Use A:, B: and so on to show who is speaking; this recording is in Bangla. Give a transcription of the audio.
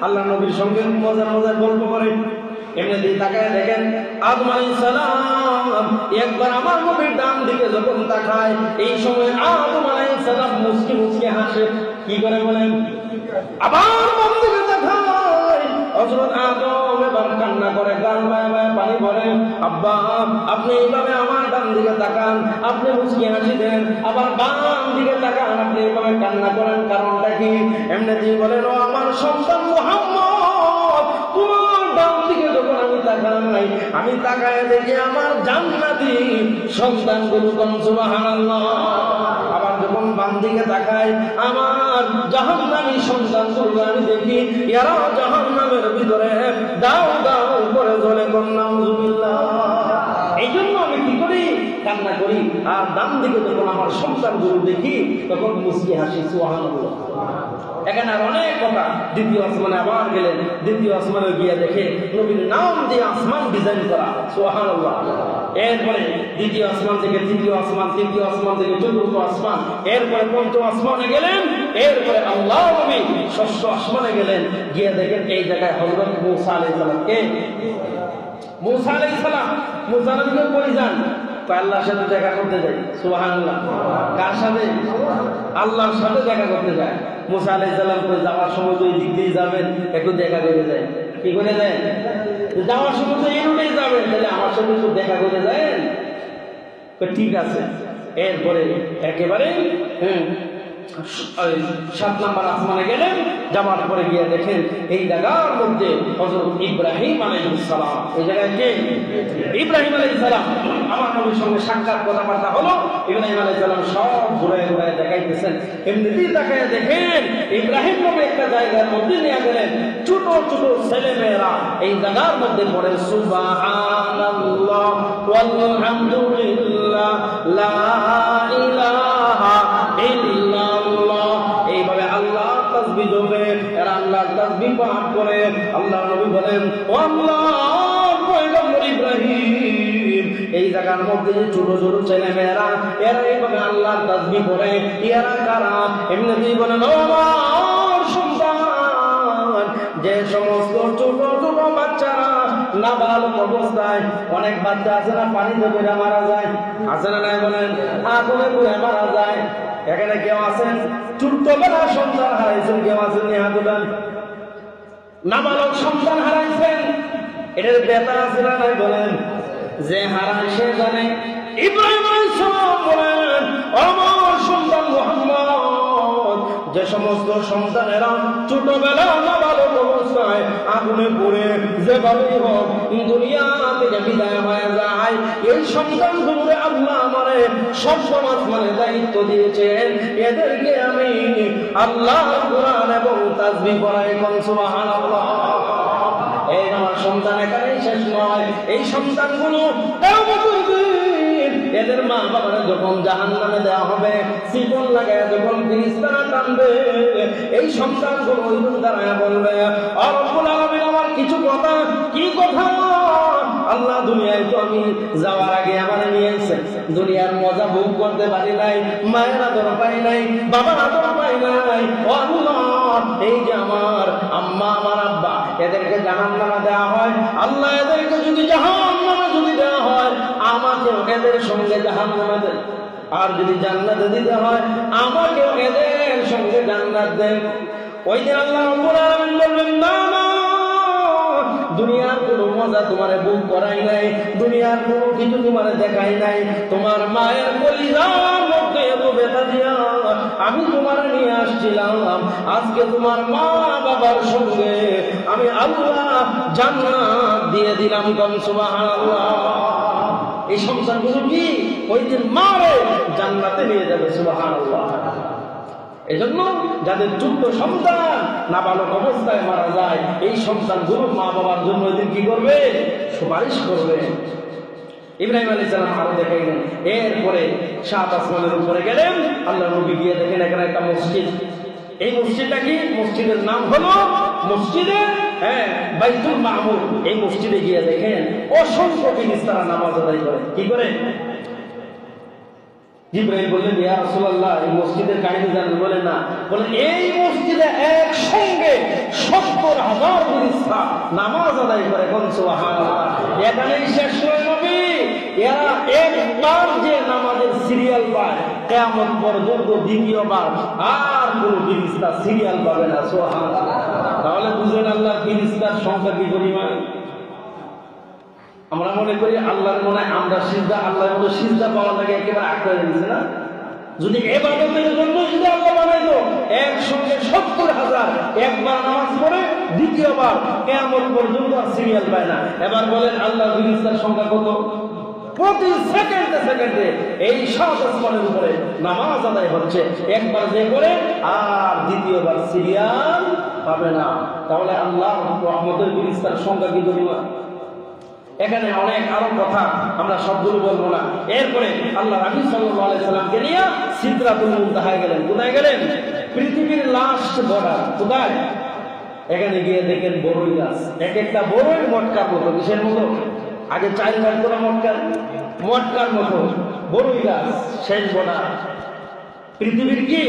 A: আল্লাহ নবীর সঙ্গে মজার মজার গল্প করে। এমনি তাকায় দেখেন আদম আলাইহিস সালাম একবার আমার নবীর ডান দিকে যখন তাকায়, এই সময় আদম আলাইহিস সালাম মুস্কি মুস্কি হাসে। কি করে বলেন? আবার বাম দিকে তাকায়, হযরত আদম এবার কান্না করে, গাল বায়ে বায়ে পানি ভরে। আব্বা, আপনি এইভাবে আমার ডান দিকে তাকান, আপনি মুস্কি হাসি দেন, আবার বাম দিকে তাকান, আপনি এইভাবে কান্না করেন, কারণটা কি? এমনি বলেন, ও আমার সন্তান মুহাম্মদ, তোমার ডান দিকে যখন আমি তাকাই, আমি তাকায় দেখি আমার জান্নাতি সন্তানগুলো, কোন সুবহানাল্লাহ। আবার যখন বাম দিকে তাকাই, আমার জাহান্নামী সন্তানগুলো আমি দেখি, এরা জাহান্নামের ভিতরে দাও দাও করে জ্বলে, কোন নাউযুবিল্লাহ। এই জন্য আমি কি করি? কান্না করি। আর ডান দিকে যখন আমার সন্তানগুলো দেখি, তখন মুস্কি হাসি, সুবহানাল্লাহ। এখানে আর অনেক কথা। দ্বিতীয় আসমানে আবার গেলেন, দ্বিতীয় আসমানে গিয়ে দেখে নবীর নাম দিয়ে আসমান ডিজাইন করা, সুবহানাল্লাহ। এরপরে দ্বিতীয় আসমান থেকে তৃতীয় আসমান, তৃতীয় আসমান থেকে চতুর্থ আসমান, এরপরে পঞ্চম আসমানে গেলেন, এরপরে আল্লাহ নবী ষষ্ঠ আসমানে গেলেন। গিয়ে দেখেন এই জায়গায় হযরত মূসা আলাইহিস সালাম। কে? মূসা আলাইহিস সালাম। মূসা নবীকে কই যান? আল্লাহর সাথে দেখা করতে যায়, সুবহানাল্লাহ। কার সাথে? আল্লাহর সাথে দেখা করতে যায়। মূসা আলাইহিস সালাম কই যাওয়ার সময় তো এই দিক দিয়ে যাবেন, একটু দেখা করে যায়। কি করে যায়? যাওয়ার সময় তো এই রুটেই যাবেন, তাহলে আমার সাথে একটু দেখা করে যায়। ঠিক আছে। এরপরে একেবারে 7 নম্বর আসমানে গেলেন। যাওয়ার পরে গিয়ে দেখেন এই জায়গার মধ্যে হযরত ইব্রাহিম আলাইহিস সালাম। এই জায়গায় কে? ইব্রাহিম আলাইহিস সালাম। আমার নবীর সঙ্গে সাক্ষাৎ কথাবার্তা হলো। ইব্রাহিম আলাইহিস সালাম সব ঘুরে ঘুরে দেখাইতেছেন। এমনিতেই তাকায় দেখেন ইব্রাহিম নবী একটা জায়গার মধ্যে নিয়ে গেলেন। ছোট ছোট ছেলেমেয়েরা এই জায়গার মধ্যে পড়ে সুবহানাল্লাহ ওয়ালহামদুলিল্লাহ লা ইলাহা ইল্লাল্লাহ। এইভাবে আল্লাহ তাসবিহ জপে, এরা আল্লাহর তাসবিহ পাঠ করে। আল্লাহর নবী বলেন, ও আল্লাহর পয়গম্বর ইব্রাহিম, এই জায়গার মধ্যে যে ছোট ছোট ছেলে মেয়েরা এরা এইভাবে আল্লাহর তাসবিহ করে, এরা কারা? এমনিতেই বলেন, ও আমার সন্তান, যে সমস্ত ছোট ছোট বাচ্চারা নাবালক অবস্থায়, অনেক বাচ্চা আছে না পানিতে পড়ে মারা যায়, আছে না নাই বলেন? আগুনে পুড়ে মারা যায়। এখানে কেউ আছেন ছোট্টবেলা সন্তান হারাইছেন? কেউ আছেন? হাত তুলেন। নাবালক সন্তান হারাইছেন, এটার ব্যথা আছে না নাই বলেন? যে হারায় সে জানে। ইব্রাহিম আলাইহিস সালাম বলেন, আমার সন্তান মুহাম্মদ, যে সমস্ত সন্তানেরা ছোটবেলা নাবালক অবস্থায় আগুনে পড়ে যেভাবেই হোক দুনিয়া থেকে বিদায় হয়ে যায়, এই সন্তানগুলোরে আল্লাহ আমারে সব সমাজ মানে দায়িত্ব দিয়েছেন। এদেরকে আমি আল্লাহ কোরআন এবং তাসবিহ পড়াই, কোন সুবহানাল্লাহ। এই আমার সন্তান এখানেই শেষ নয়। এই সন্তানগুলো কিয়ামতের দিন এদের মা বাবারা যখন জাহান্নামে দেওয়া হবে, জীবন লাগায় যখন ফেরেশতারা টানবে, এই সন্তানগুলো ওই দাঁড়ায় বলবে, ও রব্বুল আলামিন, আমার কিছু কথা। কি কথা? আল্লাহ, দুনিয়ায় তো আমি যাওয়ার আগে আমার নিয়ে এসে দুনিয়ার মজা ভোগ করতে পারি নাই, মায়ের আদর পাই নাই, বাবার আদর পাই নাই। ও আল্লাহ, এই যে আমার আম্মা, আমার আব্বা, এদেরকে জাহান্নামে দেওয়া হয়, আল্লাহ এদেরকে যদি জাহান্নামে যদি দেওয়া হয়, আমাকে এদের সঙ্গে জাহান্নামে দেন। আর যদি জান্নাতে দিতে হয়, আমাকেও এদের সঙ্গে জান্নাত দেন। ওই দিন আল্লাহ রাব্বুল আলামিন বলবেন, না না, দুনিয়ার কোনো মজা তোমারে ভোগ করাই নাই, দুনিয়ার কোনো কিছু তোমারে দেখাই নাই। তোমার মায়ের কলিজার মধ্যে এত ব্যথা দিয়া আমি তোমার নিয়ে আসছিলাম, আজকে তোমার মা বাবার সঙ্গে আমি আল্লাহ জান্নাত দিয়ে দিলাম, কোন সুবহানাল্লাহ। এই সন্তানগুলো কি ওই দিন মারে জান্নাতে নিয়ে যাবে, সুবহানাল্লাহ। এজন্য যাদের ছোট্ট সন্তান নাবালক অবস্থায় মারা যায়, এই সন্তানগুলো মা বাবার জন্য এদিন কি করবে? সুপারিশ করবে। ইব্রাহিম আলাইহিস সালাম আরো দেখাইলেন। এরপরে 7 আসমানের উপরে গেলেন। আল্লাহ নবী গিয়ে দেখেন এখানে একটা মসজিদ। এই মসজিদটা কি? মসজিদের নাম হলো মসজিদে বাইতুল মামুর। এই মসজিদে গিয়ে দেখেন অসংখ্য ফেরেশতারা নামাজ আদায় করে। কি করে? জিবরাইল বললেন, ইয়া রাসূলুল্লাহ, এই মসজিদের কাহিনী জানেন? বলে না। বলে এই মসজিদে একসঙ্গে 70 অবস্থা নামাজ আদায় করে কোন সুবহানাল্লাহ। এখানেই শেষ নয় নবী, এরা একবার যে নামাজের সিরিয়াল পায় কিয়ামত পর্যন্ত দ্বিতীয়বার আর কোন ফেরেশতা সিরিয়াল পাবে না সুবহানাল্লাহ। তাহলে বুঝেন আল্লাহর ফেরেশতার সংখ্যা কি পরিমাণ। আমরা মনে করি আল্লাহর মনে আমরা সিজদা, আল্লাহর মনে সিজদা পাওয়ার লাগে একেবারে আঁকড়ে দিচ্ছে না। যদি ইবাদতের জন্য যদি আল্লাহ বানাইতো একসঙ্গে 70,000 একবার নামাজ পড়ে দ্বিতীয়বার কিয়ামত পর্যন্ত আর সিরিয়াল পায় না। এবার বলেন আল্লাহর ফেরেশতার সংখ্যা কত? প্রতি সেকেন্ডে সেকেন্ডে এই সাত আসমানের উপরে নামাজ আদায় হচ্ছে, একবার যে করে আর দ্বিতীয়বার সিরিয়াল পাবে না। তাহলে আল্লাহর রহমতের ফেরেশতার সংখ্যা কি পরিমাণ। এখানে অনেক আরো কথা, আমরা সবগুলো বলবো না। এরপরে আল্লাহ নবী সাল্লাল্লাহু আলাইহি সাল্লামকে নিয়ে সিদরাতুল মুনতাহায় গেলেন। কোথায় গেলেন? পৃথিবীর লাস্ট বর্ডার। কোথায়? এখানে গিয়ে দেখেন বড়ই গাছ, এক একটা বড়ই মটকার মতো। কিসের মতো? আগে চাল কাটতো না মটকার মতো বড়ই গাছ, শেষ বর্ডার। পৃথিবীর কি